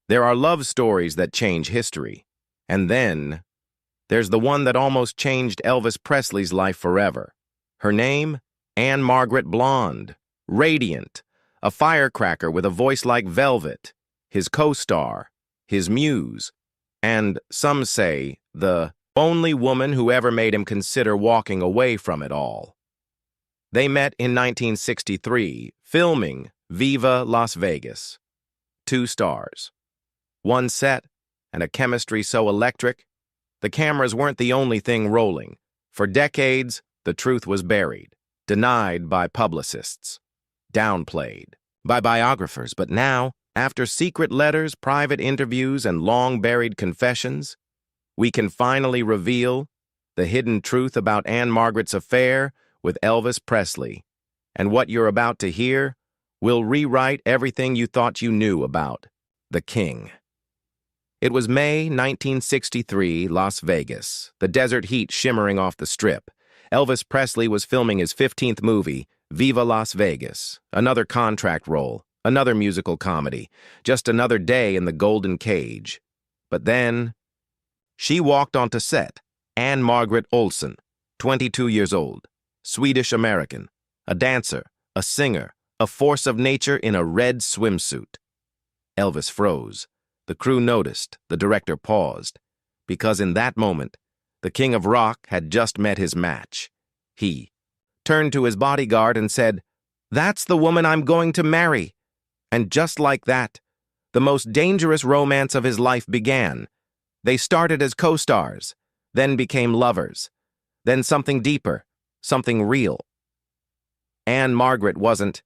There are love stories that change history. And then there's the one that almost changed Elvis Presley's life forever. Her name? Ann-Margret Blonde. Radiant. A firecracker with a voice like velvet. His co-star. His muse. And some say the only woman who ever made him consider walking away from it all. They met in 1963, filming Viva Las Vegas. 2 stars. One set, and a chemistry so electric. The cameras weren't the only thing rolling. For decades, the truth was buried, denied by publicists, downplayed by biographers. But now, after secret letters, private interviews, and long-buried confessions, we can finally reveal the hidden truth about Ann-Margret's affair with Elvis Presley. And what you're about to hear will rewrite everything you thought you knew about the King. It was May 1963, Las Vegas, the desert heat shimmering off the Strip. Elvis Presley was filming his 15th movie, Viva Las Vegas, another contract role, another musical comedy, just another day in the golden cage. But then, she walked onto set, Ann-Margret Olsen, 22 years old, Swedish-American, a dancer, a singer, a force of nature in a red swimsuit. Elvis froze. The crew noticed, the director paused, because in that moment, the king of rock had just met his match. He turned to his bodyguard and said, "That's the woman I'm going to marry." And just like that, the most dangerous romance of his life began. They started as co-stars, then became lovers, then something deeper, something real. Ann-Margret wasn't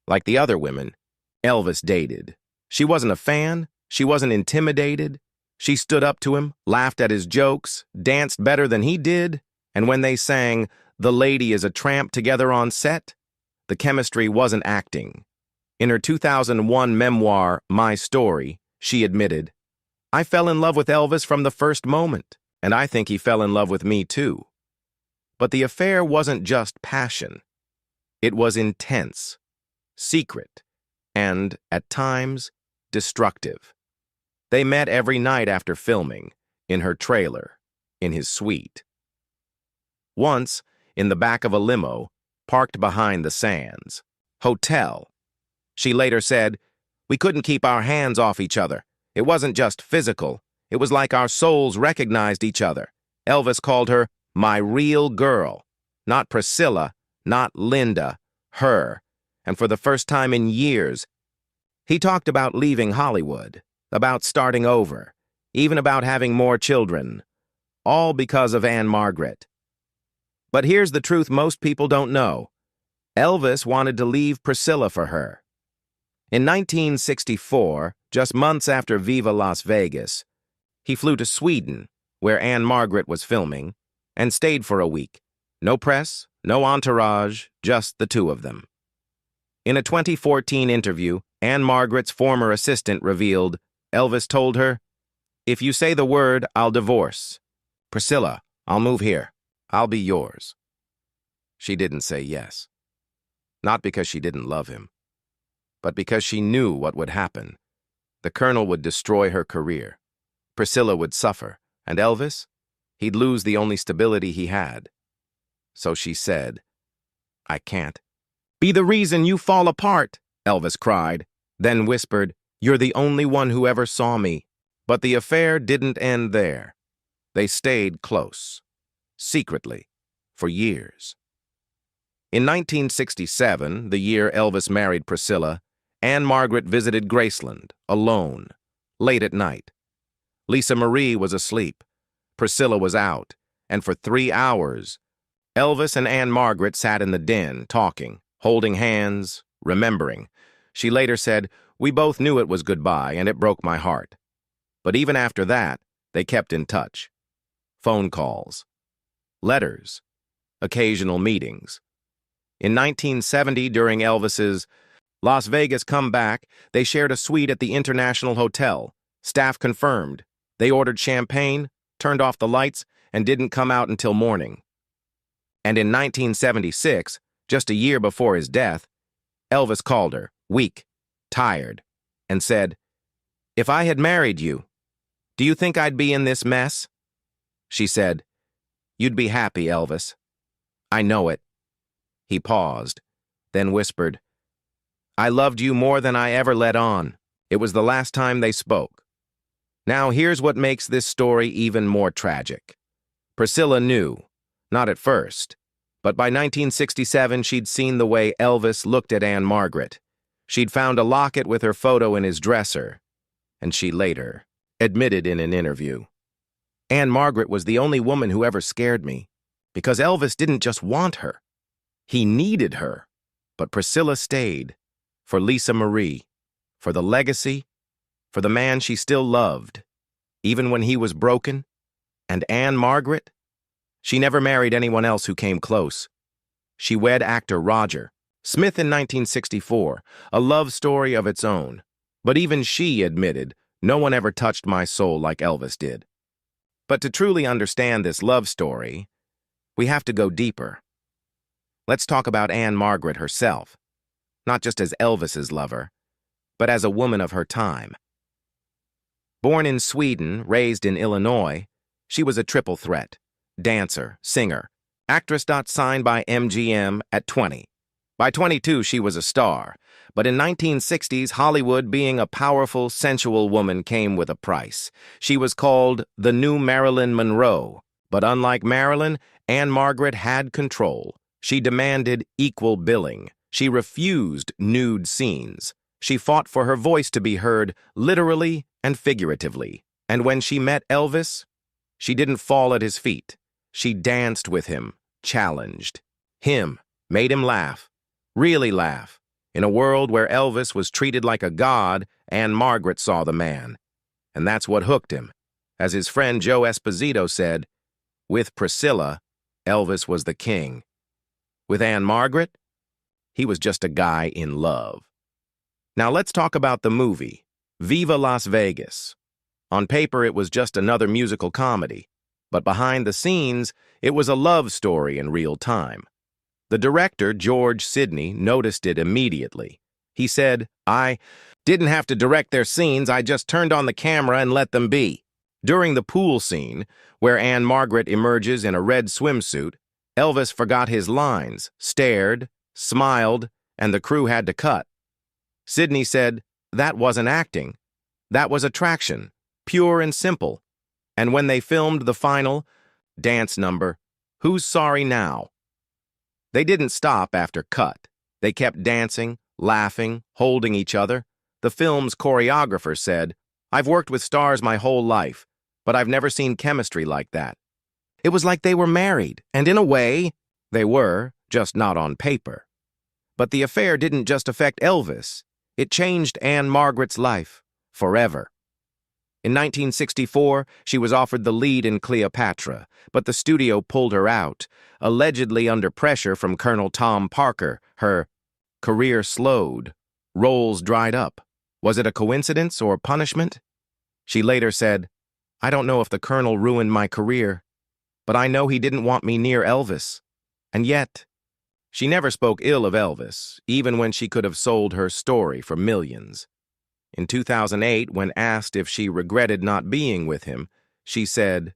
like the other women Elvis dated. She wasn't a fan. She wasn't intimidated. She stood up to him, laughed at his jokes, danced better than he did, and when they sang "The Lady is a Tramp" together on set, the chemistry wasn't acting. In her 2001 memoir, My Story, she admitted, "I fell in love with Elvis from the first moment, and I think he fell in love with me too." But the affair wasn't just passion. It was intense, secret, and, at times, destructive. They met every night after filming, in her trailer, in his suite. Once, in the back of a limo, parked behind the Sands Hotel. She later said, "We couldn't keep our hands off each other. It wasn't just physical. It was like our souls recognized each other." Elvis called her "my real girl." Not Priscilla, not Linda, her. And for the first time in years, he talked about leaving Hollywood, about starting over, even about having more children, all because of Ann-Margret. But here's the truth most people don't know. Elvis wanted to leave Priscilla for her. In 1964, just months after Viva Las Vegas, he flew to Sweden, where Ann-Margret was filming, and stayed for a week. No press, no entourage, just the two of them. In a 2014 interview, Ann-Margret's former assistant revealed, Elvis told her, "If you say the word, I'll divorce. Priscilla, I'll move here. I'll be yours." She didn't say yes. Not because she didn't love him, but because she knew what would happen. The Colonel would destroy her career. Priscilla would suffer, and Elvis, he'd lose the only stability he had. So she said, "I can't be the reason you fall apart," Elvis cried, then whispered, "You're the only one who ever saw me." But the affair didn't end there. They stayed close, secretly, for years. In 1967, the year Elvis married Priscilla, Ann-Margret visited Graceland, alone, late at night. Lisa Marie was asleep. Priscilla was out, and for 3 hours, Elvis and Ann-Margret sat in the den, talking, holding hands, remembering. She later said, "We both knew it was goodbye, and it broke my heart." But even after that, they kept in touch. Phone calls, letters, occasional meetings. In 1970, during Elvis's Las Vegas comeback, they shared a suite at the International Hotel. Staff confirmed. They ordered champagne, turned off the lights, and didn't come out until morning. And in 1976, just a year before his death, Elvis called her, weak, tired, and said, "If I had married you, do you think I'd be in this mess?" She said, "You'd be happy, Elvis." "I know it." He paused, then whispered, "I loved you more than I ever let on." It was the last time they spoke. Now here's what makes this story even more tragic. Priscilla knew, not at first, but by 1967 she'd seen the way Elvis looked at Ann-Margret. She'd found a locket with her photo in his dresser, and she later admitted in an interview, "Ann-Margret was the only woman who ever scared me, because Elvis didn't just want her. He needed her. But Priscilla stayed, for Lisa Marie, for the legacy, for the man she still loved, even when he was broken. And Ann-Margret? She never married anyone else who came close. She wed actor Roger Smith in 1964, a love story of its own. But even she admitted, no one ever touched my soul like Elvis did. But to truly understand this love story, we have to go deeper. Let's talk about Ann-Margret herself, not just as Elvis's lover, but as a woman of her time. Born in Sweden, raised in Illinois, she was a triple threat: dancer, singer, actress. Signed by MGM at 20. By 22, she was a star, but in 1960s Hollywood, being a powerful, sensual woman came with a price. She was called the new Marilyn Monroe, but unlike Marilyn, Ann-Margret had control. She demanded equal billing. She refused nude scenes. She fought for her voice to be heard, literally and figuratively. And when she met Elvis, she didn't fall at his feet. She danced with him, challenged him, made him laugh, really laugh. In a world where Elvis was treated like a god, Ann-Margret saw the man. And that's what hooked him. As his friend Joe Esposito said, with Priscilla, Elvis was the king. With Ann-Margret, he was just a guy in love. Now let's talk about the movie, Viva Las Vegas. On paper, it was just another musical comedy, but behind the scenes, it was a love story in real time. The director, George Sidney, noticed it immediately. He said, "I didn't have to direct their scenes, I just turned on the camera and let them be." During the pool scene, where Ann-Margret emerges in a red swimsuit, Elvis forgot his lines, stared, smiled, and the crew had to cut. Sidney said, "That wasn't acting. That was attraction, pure and simple." And when they filmed the final dance number, "Who's Sorry Now?" they didn't stop after cut. They kept dancing, laughing, holding each other. The film's choreographer said, "I've worked with stars my whole life, but I've never seen chemistry like that." It was like they were married, and in a way, they were, just not on paper. But the affair didn't just affect Elvis. It changed Ann-Margret's life forever. In 1964, she was offered the lead in Cleopatra, but the studio pulled her out, allegedly under pressure from Colonel Tom Parker. Her career slowed. Roles dried up. Was it a coincidence or punishment? She later said, "I don't know if the Colonel ruined my career, but I know he didn't want me near Elvis." And yet, she never spoke ill of Elvis, even when she could have sold her story for millions. In 2008, when asked if she regretted not being with him, she said,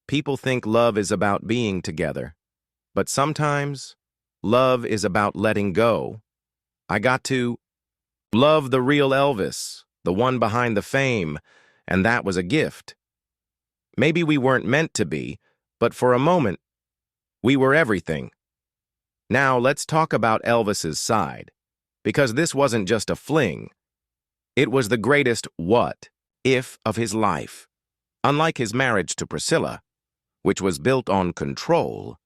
"People think love is about being together, but sometimes love is about letting go. I got to love the real Elvis, the one behind the fame, and that was a gift. Maybe we weren't meant to be, but for a moment, we were everything." Now let's talk about Elvis's side, because this wasn't just a fling. It was the greatest what if of his life. Unlike his marriage to Priscilla, which was built on control,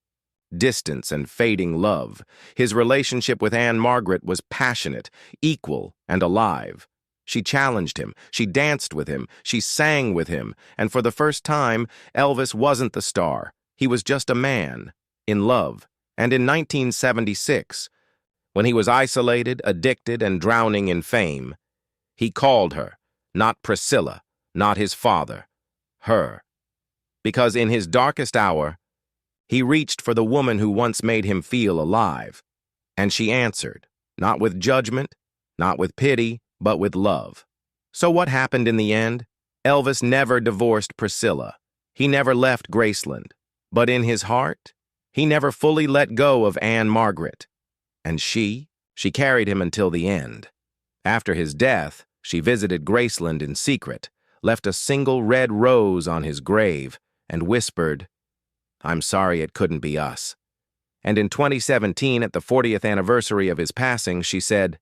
distance, and fading love, his relationship with Ann-Margret was passionate, equal, and alive. She challenged him, she danced with him, she sang with him, and for the first time, Elvis wasn't the star. He was just a man, in love. And in 1976, when he was isolated, addicted, and drowning in fame, he called her, not Priscilla, not his father, her. Because in his darkest hour, he reached for the woman who once made him feel alive. And she answered, not with judgment, not with pity, but with love. So what happened in the end? Elvis never divorced Priscilla. He never left Graceland. But in his heart, he never fully let go of Ann-Margret. And she carried him until the end. After his death, she visited Graceland in secret, left a single red rose on his grave, and whispered, "I'm sorry it couldn't be us." And in 2017, at the 40th anniversary of his passing, she said,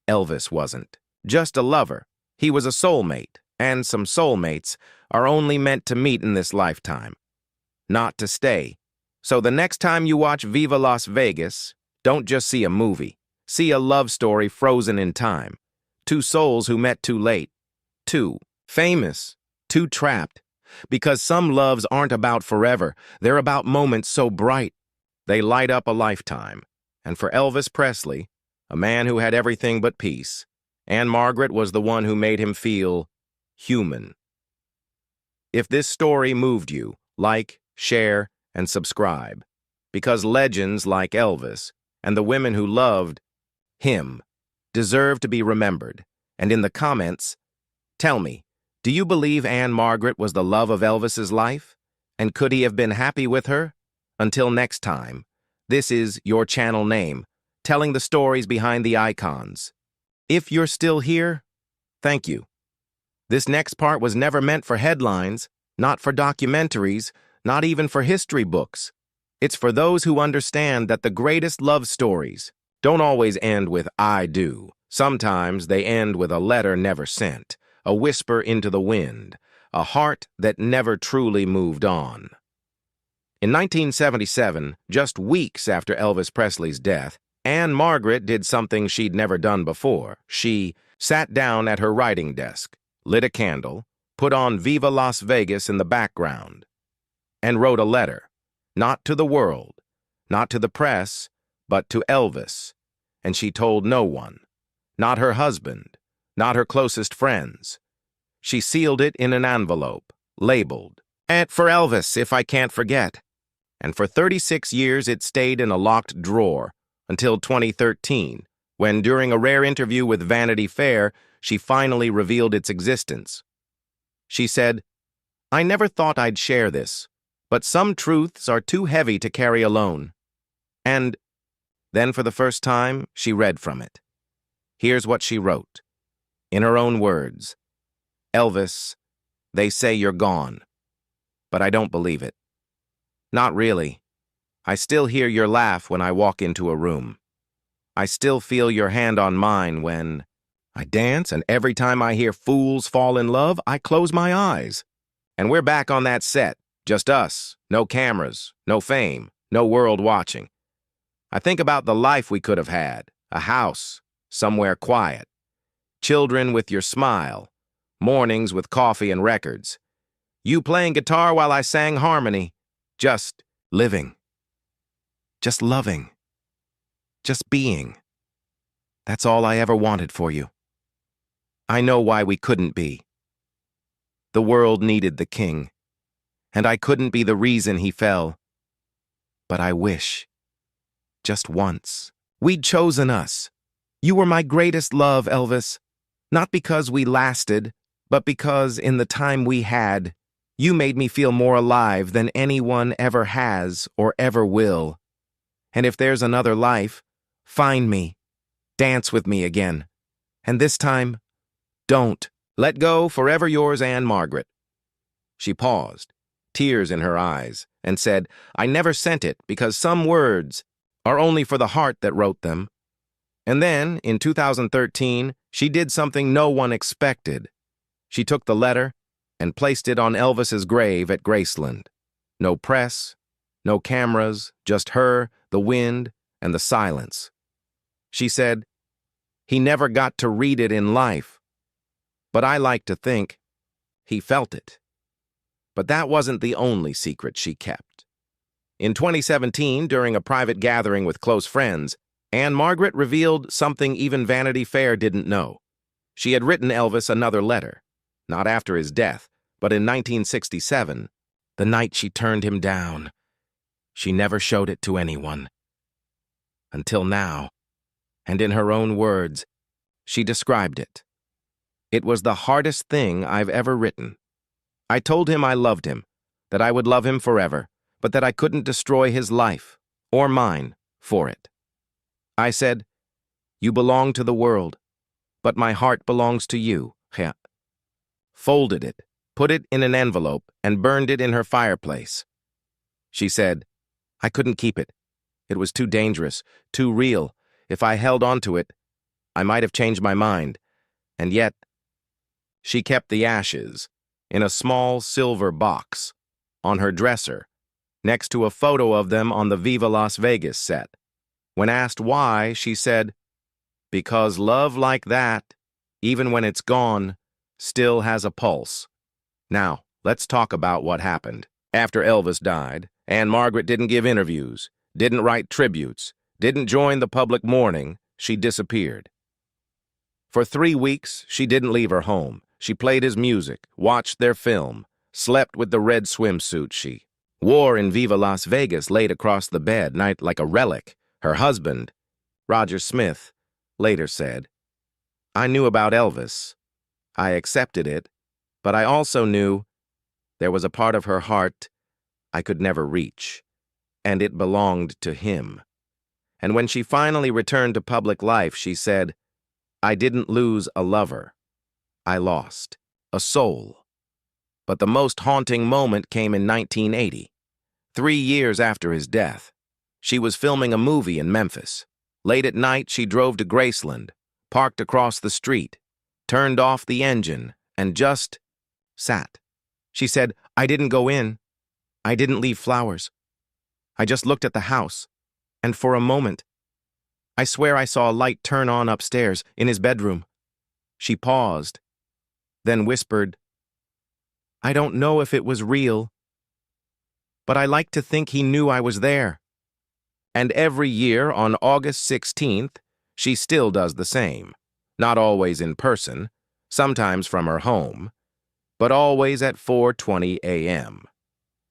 "Elvis wasn't just a lover. He was a soulmate, and some soulmates are only meant to meet in this lifetime, not to stay. So the next time you watch Viva Las Vegas, don't just see a movie. See a love story frozen in time. Two souls who met too late. Too famous. Too trapped. Because some loves aren't about forever. They're about moments so bright. They light up a lifetime. And for Elvis Presley, a man who had everything but peace, Ann-Margret was the one who made him feel human. If this story moved you, like, share, and subscribe. Because legends like Elvis and the women who loved him deserve to be remembered. And in the comments, tell me, do you believe Ann-Margret was the love of Elvis's life? And could he have been happy with her? Until next time, this is your channel name, telling the stories behind the icons. If you're still here, thank you. This next part was never meant for headlines, not for documentaries, not even for history books. It's for those who understand that the greatest love stories don't always end with "I do." Sometimes they end with a letter never sent, a whisper into the wind, a heart that never truly moved on. In 1977, just weeks after Elvis Presley's death, Ann-Margret did something she'd never done before. She sat down at her writing desk, lit a candle, put on Viva Las Vegas in the background, and wrote a letter, not to the world, not to the press, but to Elvis. And she told no one, not her husband, not her closest friends. She sealed it in an envelope, labeled, "And for Elvis, if I can't forget." And for 36 years it stayed in a locked drawer, until 2013, when during a rare interview with Vanity Fair, she finally revealed its existence. She said, "I never thought I'd share this, but some truths are too heavy to carry alone." And then for the first time, she read from it. Here's what she wrote. In her own words, "Elvis, they say you're gone, but I don't believe it. Not really. I still hear your laugh when I walk into a room. I still feel your hand on mine when I dance, and every time I hear fools fall in love, I close my eyes. And we're back on that set, just us, no cameras, no fame, no world watching. I think about the life we could have had, a house, somewhere quiet, children with your smile, mornings with coffee and records, you playing guitar while I sang harmony, just living. Just loving. Just being. That's all I ever wanted for you. I know why we couldn't be. The world needed the king, and I couldn't be the reason he fell. But I wish, just once, we'd chosen us. You were my greatest love, Elvis, not because we lasted, but because in the time we had, you made me feel more alive than anyone ever has or ever will. And if there's another life, find me, dance with me again. And this time, don't. Let go, forever yours, Ann-Margret." She paused, tears in her eyes, and said, "I never sent it because some words are only for the heart that wrote them." And then, in 2013, she did something no one expected. She took the letter and placed it on Elvis's grave at Graceland. No press, no cameras, just her, the wind, and the silence. She said, "He never got to read it in life, but I like to think he felt it." But that wasn't the only secret she kept. In 2017, during a private gathering with close friends, Ann-Margret revealed something even Vanity Fair didn't know. She had written Elvis another letter, not after his death, but in 1967, the night she turned him down. She never showed it to anyone. Until now, and in her own words, she described it. It was the hardest thing I've ever written. I told him I loved him, that I would love him forever, but that I couldn't destroy his life, or mine, for it. I said, "You belong to the world, but my heart belongs to you." Folded it, put it in an envelope, and burned it in her fireplace. She said, "I couldn't keep it. It was too dangerous, too real. If I held on to it, I might have changed my mind." And yet, she kept the ashes in a small silver box on her dresser, next to a photo of them on the Viva Las Vegas set. When asked why, she said, "Because love like that, even when it's gone, still has a pulse." Now, let's talk about what happened. After Elvis died, Ann-Margret didn't give interviews, didn't write tributes, didn't join the public mourning. She disappeared. For 3 weeks, she didn't leave her home. She played his music, watched their film, slept with the red swimsuit she wore in Viva Las Vegas laid across the bed, night like a relic. Her husband, Roger Smith, later said, "I knew about Elvis. I accepted it, but I also knew there was a part of her heart I could never reach, and it belonged to him." And when she finally returned to public life, she said, "I didn't lose a lover. I lost a soul." But the most haunting moment came in 1980, 3 years after his death. She was filming a movie in Memphis. Late at night, she drove to Graceland, parked across the street, turned off the engine, and just sat. She said, "I didn't go in. I didn't leave flowers. I just looked at the house, and for a moment, I swear I saw a light turn on upstairs in his bedroom." She paused, then whispered, "I don't know if it was real, but I like to think he knew I was there." And every year on August 16th, she still does the same. Not always in person, sometimes from her home, but always at 4:20 a.m.,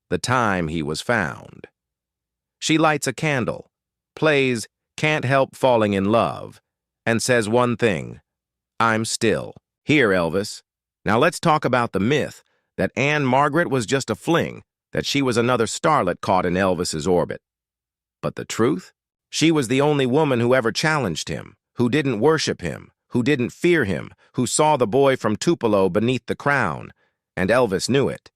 the time he was found. She lights a candle, plays "Can't Help Falling in Love," and says one thing, "I'm still here, Elvis." Now let's talk about the myth that Ann-Margret was just a fling, that she was another starlet caught in Elvis's orbit. But the truth? She was the only woman who ever challenged him, who didn't worship him, who didn't fear him, who saw the boy from Tupelo beneath the crown, and Elvis knew it.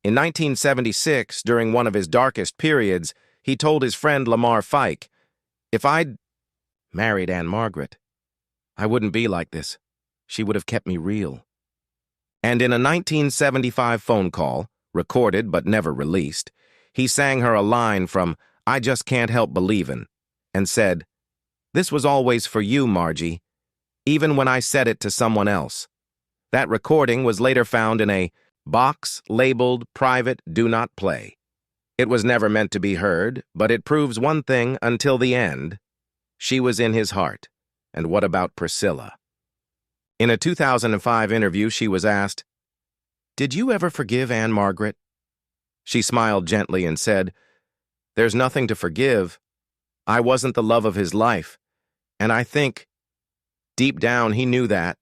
In 1976, during one of his darkest periods, he told his friend Lamar Fike, "If I'd married Ann-Margret, I wouldn't be like this. She would have kept me real." And in a 1975 phone call, recorded but never released, he sang her a line from "I Just Can't Help Believin'" and said, "This was always for you, Margie, even when I said it to someone else." That recording was later found in a box labeled "Private Do Not Play." It was never meant to be heard, but it proves one thing until the end: she was in his heart. And what about Priscilla? In a 2005 interview, she was asked, "Did you ever forgive Ann-Margret?" She smiled gently and said, "There's nothing to forgive. I wasn't the love of his life, and I think, deep down, he knew that.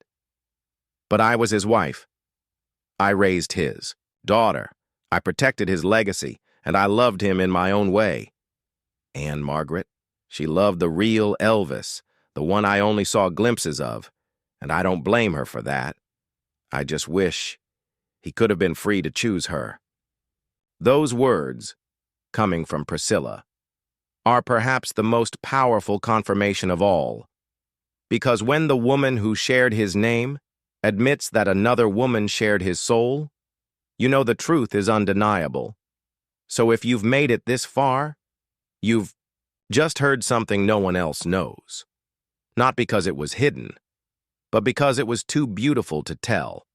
But I was his wife. I raised his daughter. I protected his legacy, and I loved him in my own way." Ann-Margret, she loved the real Elvis, the one I only saw glimpses of, and I don't blame her for that. I just wish he could have been free to choose her. Those words, coming from Priscilla, are perhaps the most powerful confirmation of all. Because when the woman who shared his name admits that another woman shared his soul, you know the truth is undeniable. So if you've made it this far, you've just heard something no one else knows. Not because it was hidden, but because it was too beautiful to tell.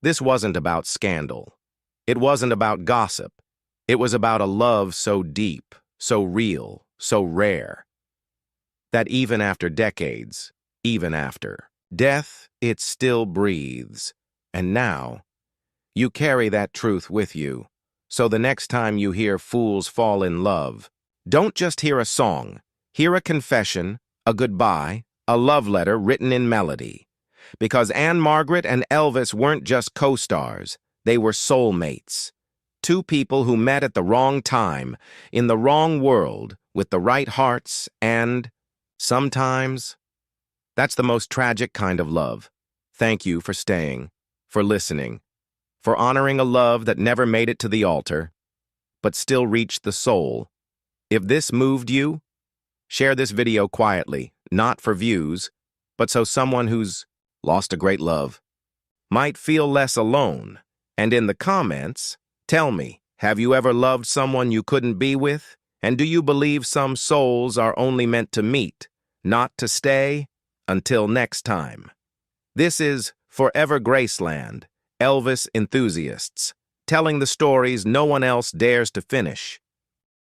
This wasn't about scandal. It wasn't about gossip. It was about a love so deep, so real, so rare, that even after decades, even after death, it still breathes. And now, you carry that truth with you. So the next time you hear "Fools Fall in Love," don't just hear a song. Hear a confession, a goodbye, a love letter written in melody. because Ann-Margret and Elvis weren't just co-stars, they were soulmates. Two people who met at the wrong time, in the wrong world, with the right hearts, and sometimes, that's the most tragic kind of love. Thank you for staying, for listening, for honoring a love that never made it to the altar, but still reached the soul. If this moved you, share this video quietly, not for views, but so someone who's lost a great love might feel less alone. And in the comments, tell me, have you ever loved someone you couldn't be with? And do you believe some souls are only meant to meet, not to stay? Until next time. This is Forever Graceland, Elvis enthusiasts, telling the stories no one else dares to finish.